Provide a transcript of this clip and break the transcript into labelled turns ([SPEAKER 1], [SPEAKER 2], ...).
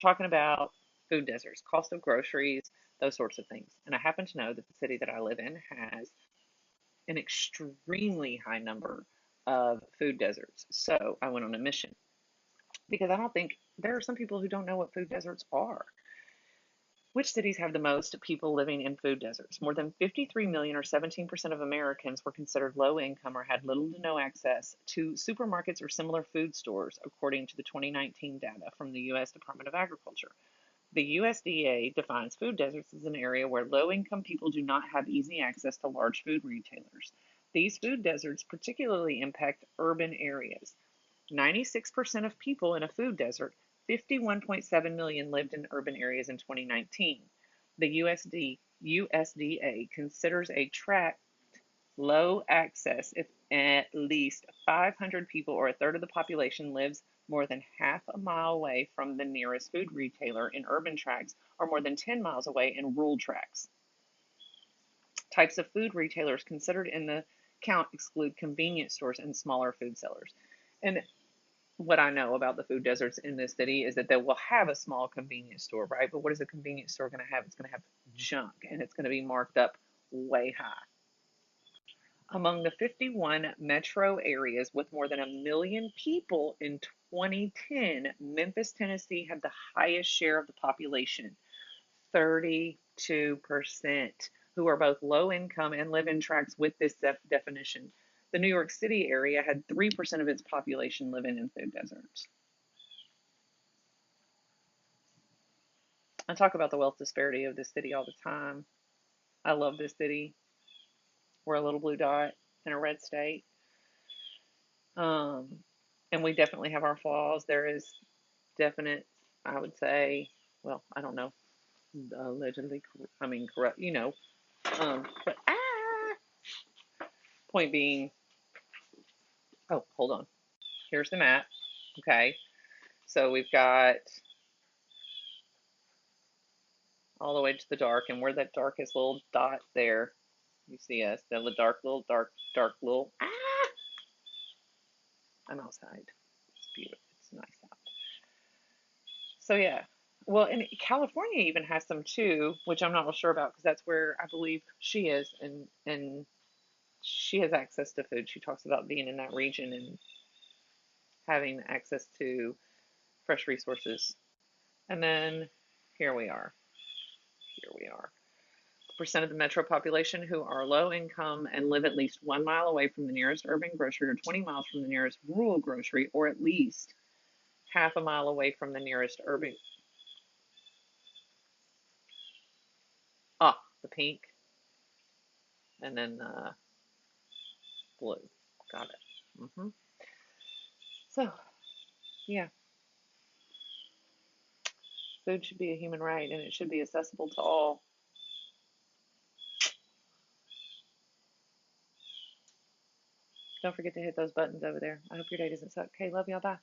[SPEAKER 1] talking about food deserts, cost of groceries, those sorts of things. And I happen to know that the city that I live in has an extremely high number of food deserts. So I went on a mission because I don't think there are some people who don't know what food deserts are. Which cities have the most people living in food deserts? More than 53 million, or 17% of Americans, were considered low income or had little to no access to supermarkets or similar food stores, according to the 2019 data from the U.S. Department of Agriculture. The USDA defines food deserts as an area where low income people do not have easy access to large food retailers. These food deserts particularly impact urban areas. 96% of people in a food desert, 51.7 million, lived in urban areas in 2019. The USDA considers a tract low access if at least 500 people, or a third of the population, lives more than half a mile away from the nearest food retailer in urban tracts, or more than 10 miles away in rural tracts. Types of food retailers considered in the count exclude convenience stores and smaller food sellers. And what I know about the food deserts in this city is that they will have a small convenience store, right? But what is a convenience store going to have? It's going to have junk, and it's going to be marked up way high. Among the 51 metro areas with more than a million people in 2010, Memphis, Tennessee had the highest share of the population, 32%, who are both low income and live in tracts with this definition. The New York City area had 3% of its population living in food deserts. I talk about the wealth disparity of this city all the time. I love this city. We're a little blue dot in a red state. Um, and we definitely have our flaws. There is definite, I would say, well, I don't know, allegedly, I mean, corrupt, but point being, oh, hold on. Here's the map. Okay. So we've got all the way to the dark, and we're that darkest little dot there. You see us, the dark little, I'm outside. It's beautiful. It's nice out. So yeah. Well, and California even has some too, which I'm not real sure about because that's where I believe she is, and she has access to food. She talks about being in that region and having access to fresh resources. And then here we are. Here we are. The percent of the metro population who are low income and live at least 1 mile away from the nearest urban grocery, or 20 miles from the nearest rural grocery, or at least half a mile away from the nearest urban. The pink, and then the blue. Got it. So, yeah, food should be a human right and it should be accessible to all. Don't forget to hit those buttons over there. I hope your day doesn't suck. Okay, love y'all. Bye.